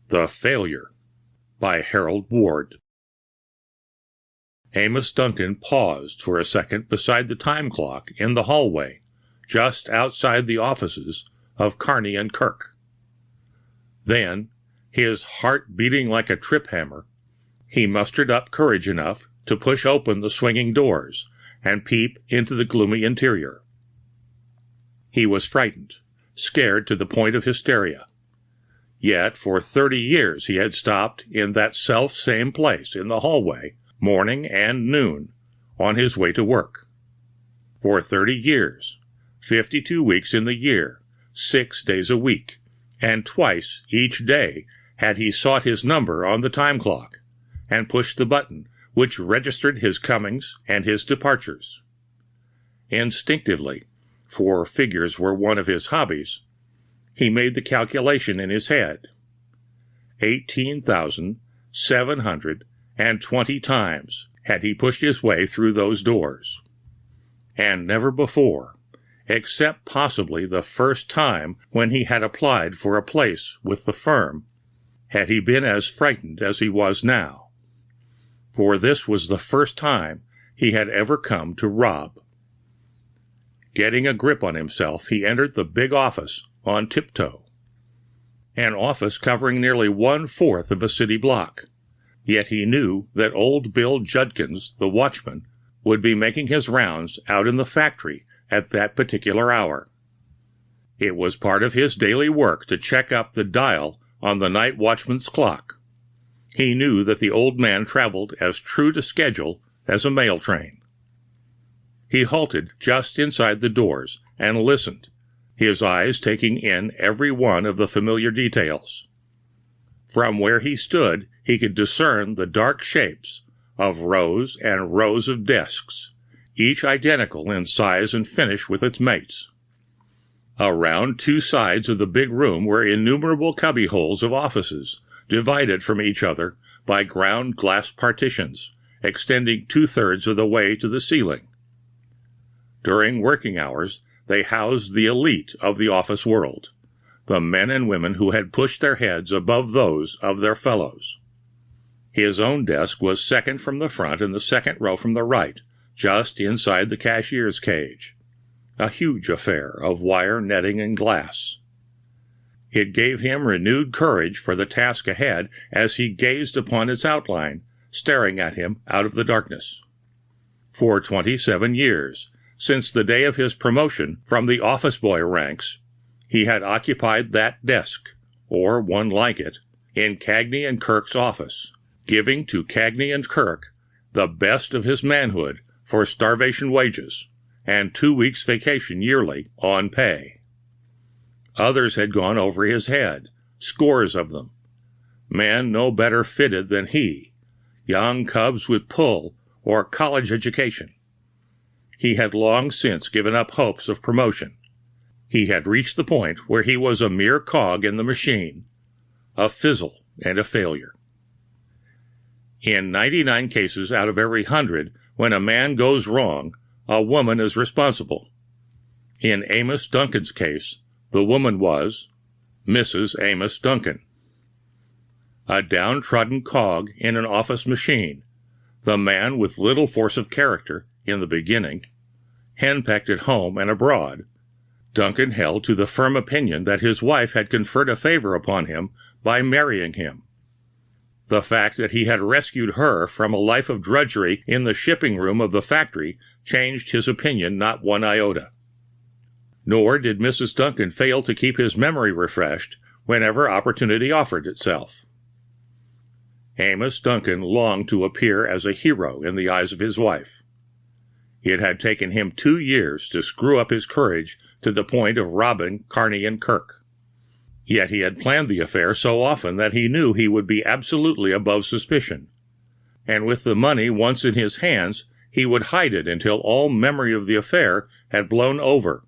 The Failure by Harold Ward. Amos Duncan paused for a second beside the time clock in the hallway just outside the offices of Kearney and Kirk. Then, his heart beating like a trip hammer, he mustered up courage enough to push open the swinging doors and peep into the gloomy interior. He was frightened, scared to the point of hysteria. Yet for 30 years he had stopped in that self-same place in the hallway, morning and noon, on his way to work. For 30 years, 52 weeks in the year, 6 days a week, and twice each day had he sought his number on the time clock, and pushed the button which registered his comings and his departures. Instinctively, for figures were one of his hobbies, he made the calculation in his head. 18,720 times had he pushed his way through those doors. And never before, except possibly the first time when he had applied for a place with the firm, had he been as frightened as he was now. For this was the first time he had ever come to rob. Getting a grip on himself, he entered the big office on tiptoe. An office covering nearly 1/4 of a city block. Yet he knew that old Bill Judkins, the watchman, would be making his rounds out in the factory at that particular hour. It was part of his daily work to check up the dial on the night watchman's clock. He knew that the old man traveled as true to schedule as a mail train. He halted just inside the doors and listened, his eyes taking in every one of the familiar details. From where he stood, he could discern the dark shapes of rows and rows of desks, each identical in size and finish with its mates. Around two sides of the big room were innumerable cubbyholes of offices, divided from each other by ground glass partitions, extending 2/3 of the way to the ceiling. During working hours, they housed the elite of the office world, the men and women who had pushed their heads above those of their fellows. His own desk was second from the front and the second row from the right, just inside the cashier's cage, a huge affair of wire netting and glass. It gave him renewed courage for the task ahead as he gazed upon its outline, staring at him out of the darkness. For 27 years, since the day of his promotion from the office boy ranks, he had occupied that desk, or one like it, in Cagney and Kirk's office, giving to Cagney and Kirk the best of his manhood for starvation wages, and 2 weeks' vacation yearly on pay. Others had gone over his head, scores of them, men no better fitted than he, young cubs with pull or college education. He had long since given up hopes of promotion. He had reached the point where he was a mere cog in the machine, a fizzle and a failure. In 99 cases out of every 100, when a man goes wrong, a woman is responsible. In Amos Duncan's case, the woman was Mrs. Amos Duncan. A downtrodden cog in an office machine, the man with little force of character in the beginning, henpecked at home and abroad, Duncan held to the firm opinion that his wife had conferred a favor upon him by marrying him. The fact that he had rescued her from a life of drudgery in the shipping room of the factory changed his opinion not one iota. Nor did Mrs. Duncan fail to keep his memory refreshed whenever opportunity offered itself. Amos Duncan longed to appear as a hero in the eyes of his wife. It had taken him 2 years to screw up his courage to the point of robbing Kearney and Kirk. Yet he had planned the affair so often that he knew he would be absolutely above suspicion. And with the money once in his hands, he would hide it until all memory of the affair had blown over,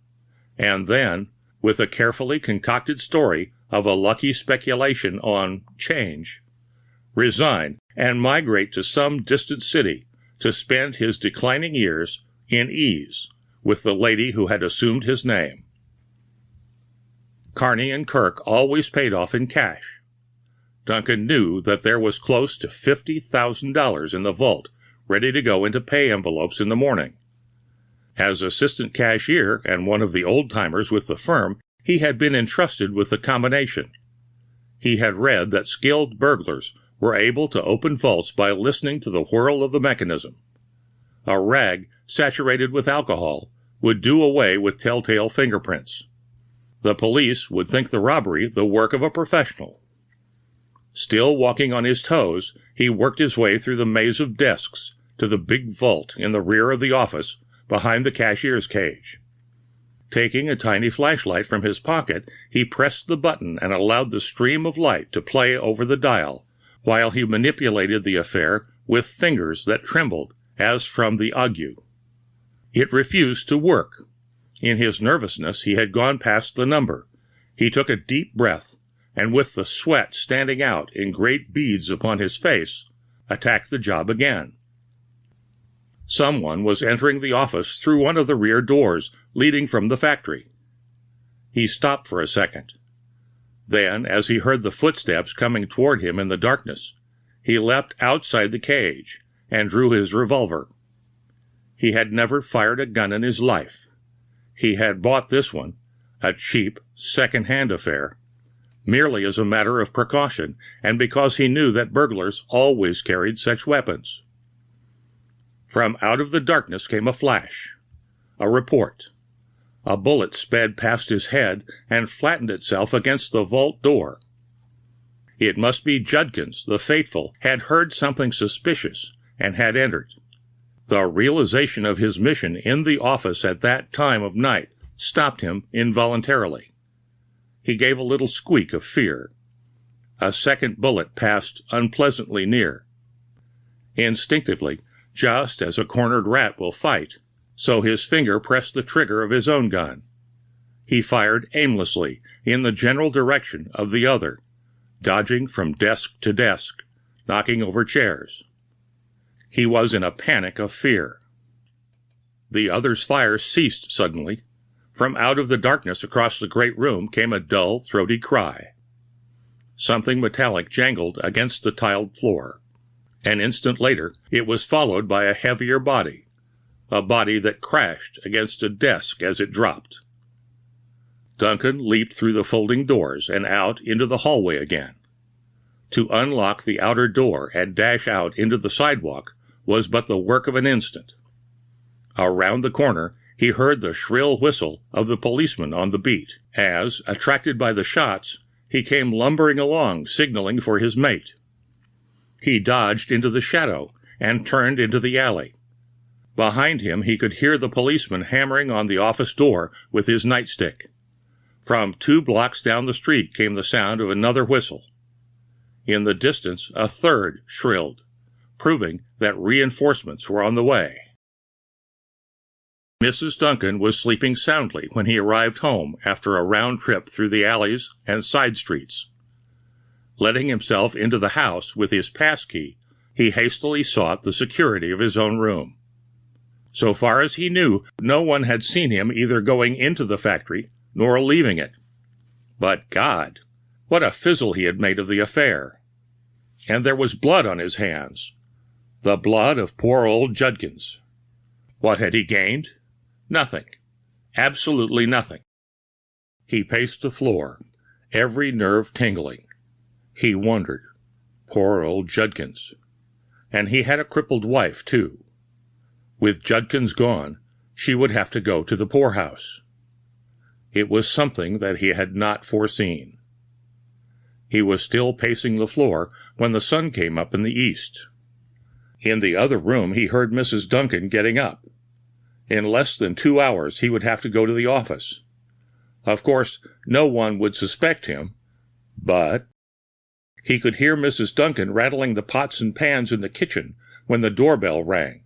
and then, with a carefully concocted story of a lucky speculation on change, resign and migrate to some distant city to spend his declining years in ease with the lady who had assumed his name. Kearney and Kirk always paid off in cash. Duncan knew that there was close to $50,000 in the vault, ready to go into pay envelopes in the morning. As assistant cashier and one of the old-timers with the firm, he had been entrusted with the combination. He had read that skilled burglars were able to open vaults by listening to the whirl of the mechanism. A rag saturated with alcohol would do away with telltale fingerprints. The police would think the robbery the work of a professional. Still walking on his toes, he worked his way through the maze of desks to the big vault in the rear of the office behind the cashier's cage. Taking a tiny flashlight from his pocket, he pressed the button and allowed the stream of light to play over the dial, while he manipulated the affair with fingers that trembled as from the ague. It refused to work. In his nervousness, he had gone past the number. He took a deep breath, and with the sweat standing out in great beads upon his face, attacked the job again. Someone was entering the office through one of the rear doors leading from the factory. He stopped for a second. Then, as he heard the footsteps coming toward him in the darkness, he leapt outside the cage and drew his revolver. He had never fired a gun in his life. He had bought this one, a cheap, second-hand affair, merely as a matter of precaution, and because he knew that burglars always carried such weapons. From out of the darkness came a flash, a report. A bullet sped past his head and flattened itself against the vault door. It must be Judkins, the faithful, had heard something suspicious and had entered. The realization of his mission in the office at that time of night stopped him involuntarily. He gave a little squeak of fear. A second bullet passed unpleasantly near. Instinctively, just as a cornered rat will fight, so his finger pressed the trigger of his own gun. He fired aimlessly in the general direction of the other, dodging from desk to desk, knocking over chairs. He was in a panic of fear. The other's fire ceased suddenly. From out of the darkness across the great room came a dull, throaty cry. Something metallic jangled against the tiled floor. An instant later, it was followed by a heavier body, a body that crashed against a desk as it dropped. Duncan leaped through the folding doors and out into the hallway again. To unlock the outer door and dash out into the sidewalk was but the work of an instant. Around the corner, he heard the shrill whistle of the policeman on the beat, as, attracted by the shots, he came lumbering along, signaling for his mate. He dodged into the shadow and turned into the alley. Behind him he could hear the policeman hammering on the office door with his nightstick. From 2 blocks down the street came the sound of another whistle. In the distance a third shrilled, proving that reinforcements were on the way. Mrs. Duncan was sleeping soundly when he arrived home after a round trip through the alleys and side streets. Letting himself into the house with his passkey, he hastily sought the security of his own room. So far as he knew, no one had seen him either going into the factory nor leaving it. But God, what a fizzle he had made of the affair! And there was blood on his hands. The blood of poor old Judkins. What had he gained? Nothing. Absolutely nothing. He paced the floor, every nerve tingling. He wondered. Poor old Judkins. And he had a crippled wife, too. With Judkins gone, she would have to go to the poorhouse. It was something that he had not foreseen. He was still pacing the floor when the sun came up in the east. In the other room he heard Mrs. Duncan getting up. In less than 2 hours he would have to go to the office. Of course, no one would suspect him, but he could hear Mrs. Duncan rattling the pots and pans in the kitchen when the doorbell rang.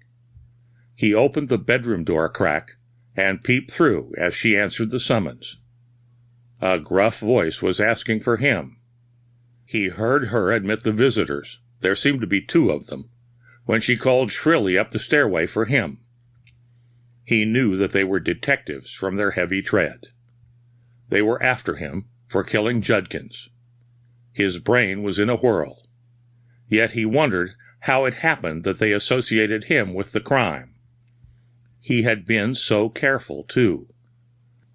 He opened the bedroom door a crack and peeped through as she answered the summons. A gruff voice was asking for him. He heard her admit the visitors, there seemed to be 2 of them, when she called shrilly up the stairway for him. He knew that they were detectives from their heavy tread. They were after him for killing Judkins. His brain was in a whirl. Yet he wondered how it happened that they associated him with the crime. He had been so careful, too.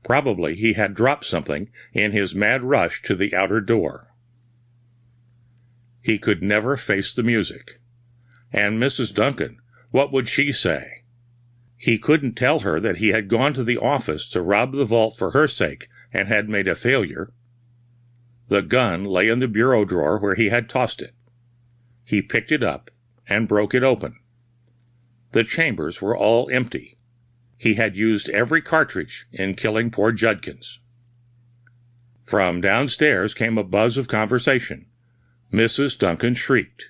Probably he had dropped something in his mad rush to the outer door. He could never face the music. And Mrs. Duncan, what would she say? He couldn't tell her that he had gone to the office to rob the vault for her sake and had made a failure. The gun lay in the bureau drawer where he had tossed it. He picked it up and broke it open. The chambers were all empty. He had used every cartridge in killing poor Judkins. From downstairs came a buzz of conversation. Mrs. Duncan shrieked.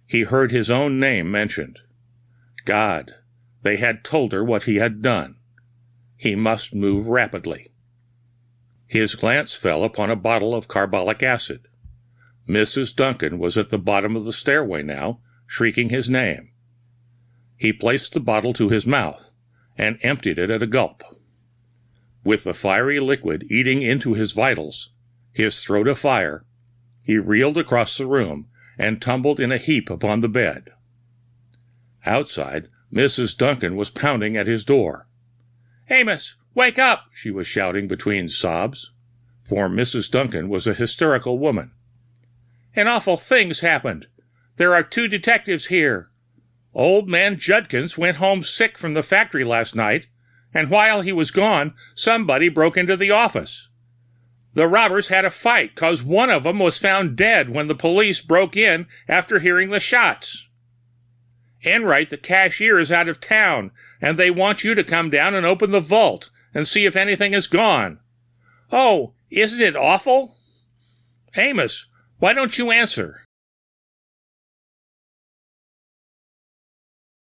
He heard his own name mentioned. God, they had told her what he had done. He must move rapidly. His glance fell upon a bottle of carbolic acid. Mrs. Duncan was at the bottom of the stairway now, shrieking his name. He placed the bottle to his mouth and emptied it at a gulp. With the fiery liquid eating into his vitals, his throat afire, he reeled across the room and tumbled in a heap upon the bed. Outside, Mrs. Duncan was pounding at his door. "Amos, wake up!" she was shouting between sobs, for Mrs. Duncan was a hysterical woman. "An awful thing's happened. There are 2 detectives here. Old man Judkins went home sick from the factory last night, and while he was gone, somebody broke into the office. The robbers had a fight 'cause one of them was found dead when the police broke in after hearing the shots. Enright, the cashier, is out of town, and they want you to come down and open the vault and see if anything is gone. Oh, isn't it awful? Amos, why don't you answer?"